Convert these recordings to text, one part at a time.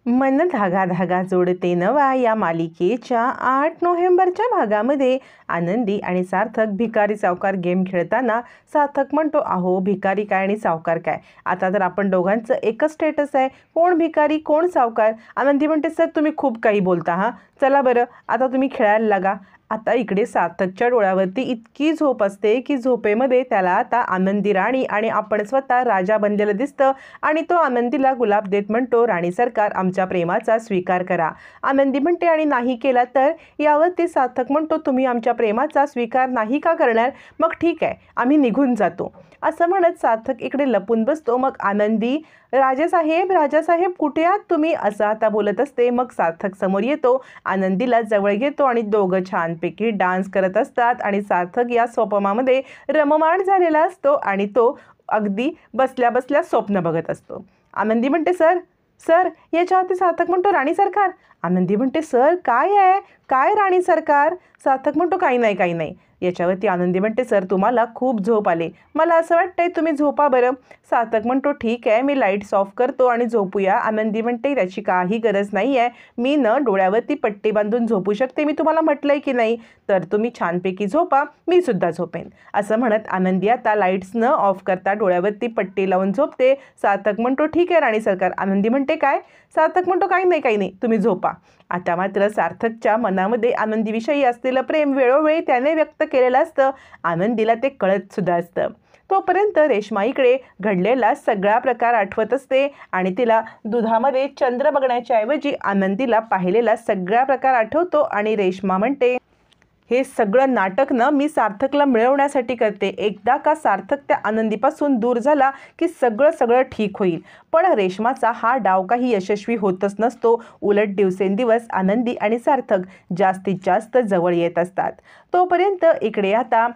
मन धागा धागा जोडते नवा या मालिकेच्या 8 नोव्हेंबरच्या भागामध्ये आनंदी आणि सार्थक भिकारी सावकार गेम खेळताना सार्थक म्हणतो, अहो भिकारी काय आणि सावकार काय, आता तर आपण दोघांचं एकच स्टेटस आहे, कोण भिकारी कोण सावकार. आनंदी म्हणते, सर तुम्ही खूप काही बोलता हां, चला बरं आता तुम्ही खेळायला लागा. आता इकडे सार्थकच्या डोळ्यावरती इतकी झोप असते की झोपेमध्ये त्याला आता आनंदी राणी आणि आपण स्वतः राजा बनलेलं दिसतं आणि तो आनंदीला गुलाब देत म्हणतो, राणी सरकार आमच्या प्रेमाचा स्वीकार करा. आनंदी म्हणते, आणि नाही केला तर. यावरती सार्थक म्हणतो, तुम्ही आमच्या प्रेमाचा स्वीकार नाही का करणार, मग ठीक आहे आम्ही निघून जातो. असं म्हणत सार्थक इकडे लपून बसतो. मग आनंदी, राजासाहेब कुठे आहात तुम्ही, असं आता बोलत असते. मग सार्थक समोर येतो, आनंदीला जवळ घेतो आणि दोघं छानपैकी डान्स करत असतात आणि सार्थक या स्वप्नामध्ये रममाण झालेला असतो आणि तो अगदी बसल्या बसल्या स्वप्न बघत असतो. आनंदी म्हणते, सर सर याच्यावरती सार्थक म्हणतो, राणी सरकार. आनंदी म्हणते, सर काय आहे, काय राणी सरकार. सार्थक म्हणतो, काही नाही. याच्यावरती आनंदी म्हणते, सर तुम्हाला खूप झोप आले, मला असं वाटतंय तुम्ही झोपा बरं. सार्थक म्हणतो, ठीक आहे मी लाईट्स ऑफ करतो आणि झोपूया. आनंदी म्हणते, त्याची काही गरज नाही आहे, मी डोळ्यावरती पट्टी बांधून झोपू शकते, मी तुम्हाला म्हटलंय की नाही, तर तुम्ही छानपैकी झोपा, मी सुद्धा झोपेन. असं म्हणत आनंदी आता लाईट्स ऑफ करता डोळ्यावरती पट्टी लावून झोपते. सार्थक म्हणतो, ठीक आहे राणी सरकार. आनंदी म्हणते, काय. सार्थक म्हणतो, काही नाही तुम्ही झोपा. आता मात्र सार्थकच्या मनामध्ये आनंदीविषयी असलेलं प्रेम वेळोवेळी त्याने व्यक्त केलेलं असतं, आनंदीला ते कळत सुद्धा असतं. तोपर्यंत रेश्मा इकडे घडलेला सगळा प्रकार आठवत असते आणि तिला दुधामध्ये चंद्र बघण्याच्या ऐवजी आनंदीला पाहिलेला सगळा प्रकार आठवतो आणि रेश्मा म्हणते, हे सगळं नाटक मी सार्थकला मिळवण्यासाठी करते. एकदा का सार्थक त्या आनंदीपासून दूर झाला की सगळं ठीक होईल. पण रेश्माचा हा डाव काही यशस्वी होतच नसतो. उलट दिवसेंदिवस आनंदी आणि सार्थक जास्तीत जास्त जवळ येत असतात. तोपर्यंत इकडे आता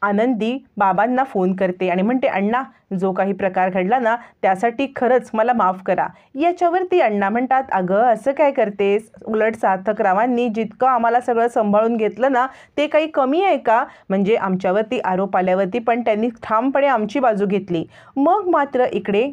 आनंदी बाबांना फोन करते आणि म्हणते, अण्णा जो काही प्रकार घडला त्यासाठी खरंच मला माफ करा. याच्यावरती अण्णा म्हणतात, अगं असं काय करतेस, उलट सार्थकरावांनी जितकं आम्हाला सगळं सांभाळून घेतलं ते काही कमी आहे का, म्हणजे आमच्यावरती आरोप आल्यावरती पण त्यांनी ठामपणे आमची बाजू घेतली. मग मात्र इकडे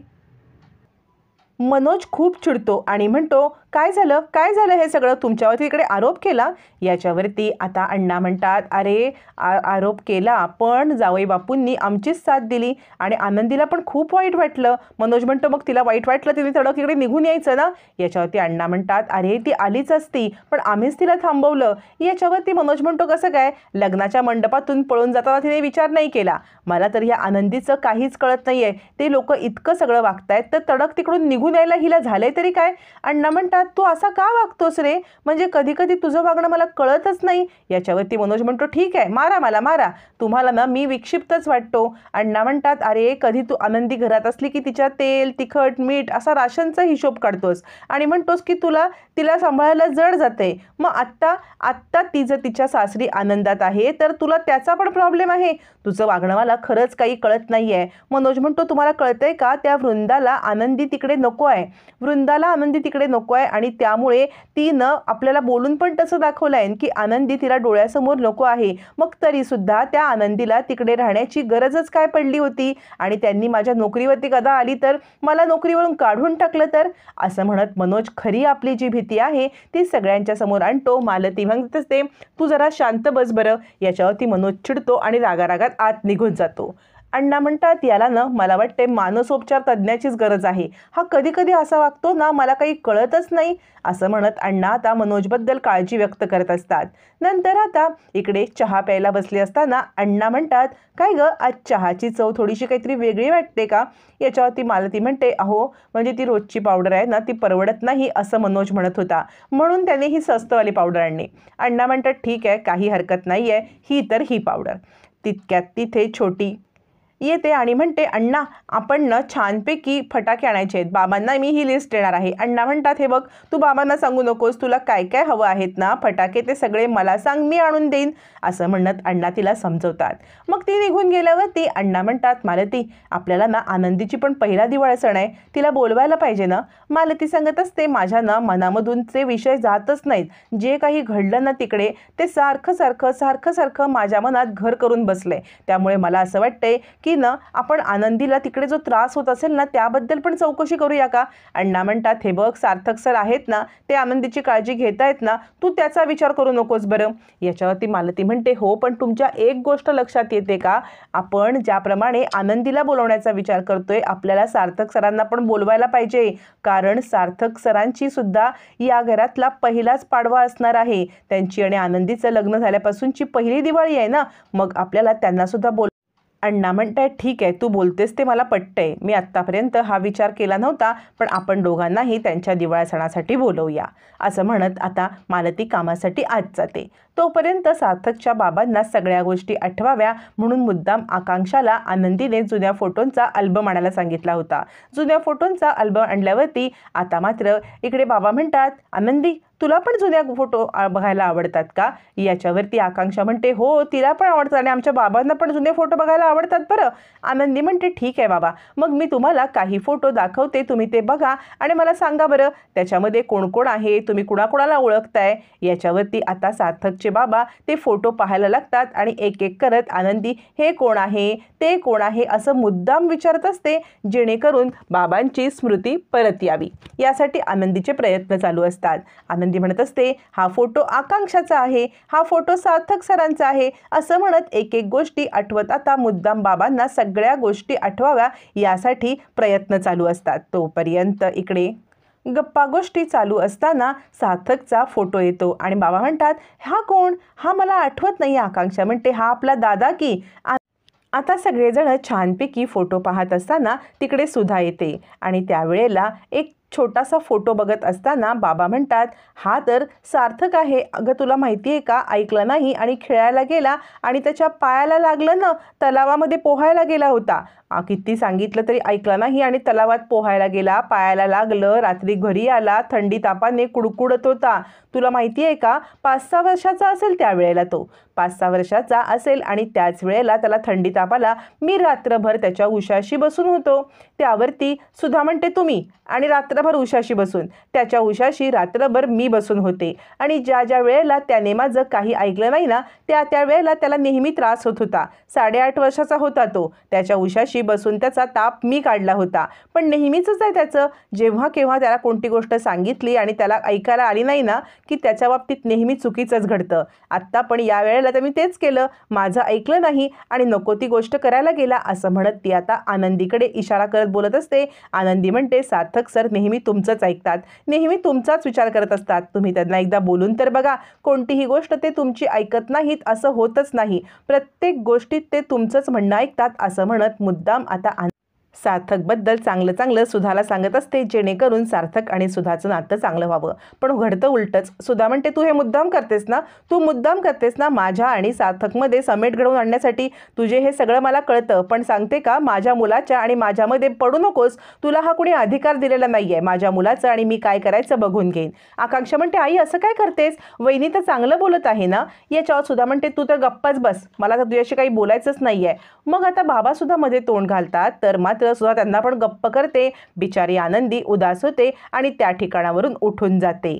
मनोज खूप चिडतो आणि म्हणतो, काय झालं हे सगळं, तुमच्यावरती इकडे आरोप केला. याच्यावरती आता अण्णा म्हणतात, अरे आरोप केला पण जावई बापूंनी आमचीच साथ दिली आणि आनंदीला पण खूप वाईट वाटलं. मनोज म्हणतो, मग तिला वाईट वाटलं तिने तडक इकडे निघून यायचं ना. याच्यावरती अण्णा म्हणतात, अरे ती आलीच असती पण आम्हीच तिला थांबवलं. याच्यावरती मनोज म्हणतो, कसं काय, लग्नाच्या मंडपातून पळून जाताना तिने विचार नाही केला. मला तर या आनंदीचं काहीच कळत नाहीये, ते लोक इतकं सगळं वागतायत तर तडक तिकडून निघून यायला हिला झालंय तरी काय. अण्णा म्हणतात, तू असा का वागतोस रे, म्हणजे कधी कधी तुझं वागणं मला कळतच नाही. याच्यावरती मनोज म्हणतो, ठीक आहे मारा मला मारा, तुम्हाला मी विक्षिप्तच वाटतो. अण्णा म्हणतात, अरे कधी तू आनंदी घरात असली की तिच्या तेल तिखट मीठ असा राशनचा हिशोब काढतोस आणि म्हणतोस की तिला सांभाळायला जड जाते. मग आत्ता तिचं तिच्या सासरी आनंदात आहे तर तुला त्याचा पण प्रॉब्लेम आहे. तुझं वागणं मला खरंच काही कळत नाही आहे. मनोज म्हणतो, तुम्हाला कळतंय का, त्या वृंदाला आनंदी तिकडे नको आहे, आणि त्यामुळे तिनं आपल्याला बोलून पण तसं दाखवलं आहे की आनंदी तिला डोळ्यासमोर नको आहे. मग तरीसुद्धा त्या आनंदीला तिकडे राहण्याची गरजच काय पडली होती, आणि त्यांनी माझ्या नोकरीवरती कदा आली तर मला नोकरीवरून काढून टाकलं तर. असं म्हणत मनोज खरी आपली जी भीती आहे ती सगळ्यांच्या समोर आणतो. मालती म्हणत असते, तू जरा शांत बस बरं. याच्यावरती मनोज चिडतो आणि रागारागात आत निघून जातो. अण्णा म्हणतात, याला मला वाटते मानसोपचार तज्ज्ञाचीच गरज आहे, हा कधी कधी असा वागतो मला काही कळतच नाही. असं म्हणत अण्णा आता मनोजबद्दल काळजी व्यक्त करत असतात. नंतर आता इकडे चहा प्यायला बसले असताना अण्णा म्हणतात, काय ग आज चहाची चव थोडीशी काहीतरी वेगळी वाटते का. याच्यावरती मालती म्हणते, अहो म्हणजे ती रोजची पावडर आहे ती परवडत नाही असं मनोज म्हणत होता, म्हणून त्याने ही स्वस्तवाली पावडर आणली. अण्णा म्हणतात, ठीक आहे काही हरकत नाही आहे, ही पावडर. तितक्यात तिथे छोटी येते आणि म्हणते, अण्णा आपण छानपैकी फटाके आणायचे आहेत, बाबांना मी ही लिस्ट देणार आहे. अण्णा म्हणतात, हे बघ तू बाबांना सांगू नकोस, तुला काय काय हवं आहेत फटाके ते सगळे मला सांग, मी आणून देईन. असं म्हणत अण्णा तिला समजवतात. मग ती निघून गेल्यावरती अण्णा म्हणतात, मालती आपल्याला आनंदीची पण पहिला दिवाळी सण आहे, तिला बोलवायला पाहिजे ना. मालती सांगत असते, माझ्या मनामधून ते विषय जातच नाहीत, जे काही घडलं तिकडे ते सारखं माझ्या मनात घर करून बसले, त्यामुळे मला असं वाटतंय की ना आपण आनंदीला तिकडे जो त्रास होत असेल ना त्याबद्दल पण चौकशी करूया का? अण्णा म्हणतात, हे बघ सार्थक सर आहेत ना, ते आनंदीची काळजी घेतायत ना, तू त्याचा विचार करू नकोस बरं. याच्यावरती मालती म्हणते, हो पण तुमच्या एक गोष्ट लक्षात येते का? आपण ज्याप्रमाणे आनंदीला बोलवण्याचा विचार करतोय, आपल्याला सार्थक सरांना पण बोलवायला पाहिजे, कारण सार्थक सरांची सुद्धा या घरातला पहिलाच पाडवा असणार आहे. त्यांची आणि आनंदीचं लग्न झाल्यापासूनची पहिली दिवाळी आहे ना, मग आपल्याला त्यांना सुद्धा अण्णा म्हणतायत, ठीक आहे, तू बोलतेस ते मला पटतंय. मी आत्तापर्यंत हा विचार केला नव्हता, पण आपण दोघांनाही त्यांच्या दिवाळी सणासाठी बोलवूया. असं म्हणत आता मालती कामासाठी आत जाते. तोपर्यंत सार्थकच्या बाबांना सगळ्या गोष्टी आठवाव्या म्हणून मुद्दाम आकांक्षाला आनंदीने जुन्या फोटोंचा अल्बम आणायला सांगितला होता. जुन्या फोटोंचा अल्बम आणल्यावरती आता मात्र इकडे बाबा म्हणतात, आनंदी तुला पण जुन्या फोटो बघायला आवडतात का? याच्यावरती आकांक्षा म्हणते, हो तिला पण आवडतात आणि आमच्या बाबांना पण जुने फोटो बघायला आवडतात बरं. आनंदी म्हणते, ठीक आहे बाबा, मग मी तुम्हाला काही फोटो दाखवते, तुम्ही ते बघा आणि मला सांगा बरं त्याच्यामध्ये कोण कोण आहे, तुम्ही कुणाकुणाला ओळखताय. याच्यावरती आता सार्थकचे बाबा ते फोटो पाहायला लागतात आणि एक एक करत आनंदी हे कोण आहे, ते कोण आहे असं मुद्दाम विचारत असते, जेणेकरून बाबांची स्मृती परत यावी. यासाठी आनंदीचे प्रयत्न चालू असतात. आनंदी म्हणत असते, हा फोटो आकांक्षाचा आहे, हा फोटो सार्थक सरांचा आहे, असं म्हणत एक एक गोष्टी आठवत आता मुद्दाम बाबांना सगळ्या गोष्टी आठवाव्या यासाठी प्रयत्न चालू असतात. तोपर्यंत इकडे गप्पा गोष्टी चालू असताना सार्थकचा फोटो येतो आणि बाबा म्हणतात, हा कोण? हा मला आठवत नाही. आकांक्षा म्हणते, हा आपला दादा की. आता सगळेजण छानपैकी फोटो पाहत असताना तिकडे सुधा येते आणि त्यावेळेला एक छोटासा फोटो बघत असताना बाबा म्हणतात, हा तर सार्थक आहे. अगं तुला माहिती आहे का, ऐकलं नाही आणि खेळायला गेला आणि त्याच्या पायाला लागलं ना, तलावामध्ये पोहायला गेला होता. किती सांगितलं तरी ऐकलं नाही आणि तलावात पोहायला गेला, पायाला लागलं, रात्री घरी आला, थंडी तापाने कुडकुडत होता. तुला माहिती आहे का, 5-6 वर्षाचा असेल त्यावेळेला, तो 5-6 वर्षाचा असेल आणि त्याच वेळेला त्याला थंडी तापाला मी रात्रभर त्याच्या उशाशी बसून होतो. त्यावरती सुधा म्हणते, तुम्ही आणि रात्रभर उशाशी बसून, त्याच्या उशाशी रात्रभर मी बसून होते आणि ज्या ज्या वेळेला त्याने माझं काही ऐकलं नाही ना, त्या वेळेला त्याला नेहमी त्रास होत होता. 8.5 वर्षाचा होता तो. त्याच्या उशाशी बसून त्याचा ताप मी काढला होता. पण नेहमीच आहे त्याचं, जेव्हा केव्हा त्याला कोणती गोष्ट सांगितली आणि त्याला ऐकायला आली नाही ना, की त्याच्या बाबतीत नेहमी चुकीचंच घडतं. आत्ता पण या वेळेला तर मी तेच केलं, माझं ऐकलं नाही आणि नको ती गोष्ट करायला गेला. असं म्हणत ती आता आनंदीकडे इशारा करत बोलत असते. आनंदी म्हणते, सार्थक सर नेहमी तुमचंच ऐकतात, नेहमी तुमचाच विचार करत असतात. तुम्ही त्यांना एकदा बोलून तर बघा, कोणतीही गोष्ट ते तुमची ऐकत नाहीत असं होतच नाही. प्रत्येक गोष्टीत ते तुमचंच म्हणणं ऐकतात. असं म्हणत मुद्दाम आता सार्थकबद्दल चांगलं सुधाला सांगत असते, जेणेकरून सार्थक आणि सुधाचं नातं चांगलं व्हावं. पण घडतं उलटंच. सुधा म्हणते, तू हे मुद्दाम करतेस ना, तू मुद्दाम करतेस ना माझ्या आणि सार्थकमध्ये समेट घडवून आणण्यासाठी. तुझे हे सगळं मला कळतं, पण सांगते का, माझ्या मुलाच्या आणि माझ्यामध्ये पडू नकोस. तुला हा कुणी अधिकार दिलेला नाही आहे. माझ्या मुलाचं आणि मी काय करायचं बघून घेईन. आकांक्षा म्हणते, आई असं काय करतेस, वहिनी तर चांगलं बोलत आहे ना. याच्यावर सुधा म्हणते, तू तर गप्पाच बस, मला तर तुझ्याशी काही बोलायचंच नाही आहे. मग आता बाबा सुद्धा मध्ये तोंड घालतात, तर मात्र सुद्धा त्यांना पण गप्प करते. बिचारी आनंदी उदास होते आणि त्या ठिकाणावरून उठून जाते.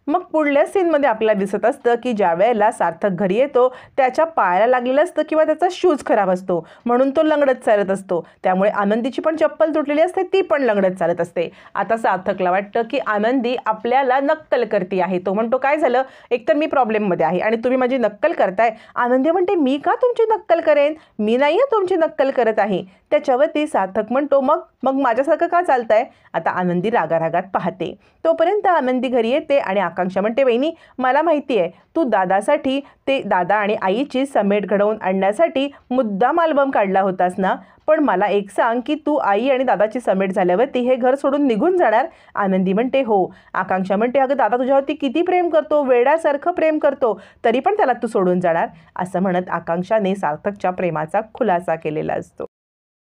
मग पुढल्या सीनमध्ये आपल्याला दिसत असतं की ज्या वेळेला सार्थक घरी येतो, त्याच्या पायाला लागलेलं असतं किंवा त्याचा शूज खराब असतो, म्हणून तो लंगडत चालत असतो. त्यामुळे आनंदीची पण चप्पल तुटलेली असते, ती पण लंगडत चालत असते. आता सार्थकला वाटतं की आनंदी आपल्याला नक्कल करते आहे. तो म्हणतो, काय झालं, एकतर मी प्रॉब्लेममध्ये आहे आणि तुम्ही माझी नक्कल करताय. आनंदी म्हणते, मी का तुमची नक्कल करेन, मी नाही तुमची नक्कल करत आहे. त्याच्यावरती सार्थक म्हणतो, मग माझ्यासारखं का चालतंय. आता आनंदी रागारागात पाहते. तोपर्यंत आनंदी घरी येते आणि आकांक्षा म्हणते, वहिनी मला माहिती आहे, तू दादासाठी ते दादा आणि आईची समेट घडवून आणण्यासाठी मुद्दाम अल्बम काढला होतास ना, पण मला एक सांग की तू आई आणि दादाची समेट झाल्यावरती हे घर सोडून निघून जाणार. आनंदी म्हणते, हो. आकांक्षा म्हणते, अगं दादा तुझ्यावरती किती प्रेम करतो, वेड्यासारखं प्रेम करतो, तरी पण त्याला तू सोडून जाणार. असं म्हणत आकांक्षाने सार्थकच्या प्रेमाचा खुलासा केलेला असतो.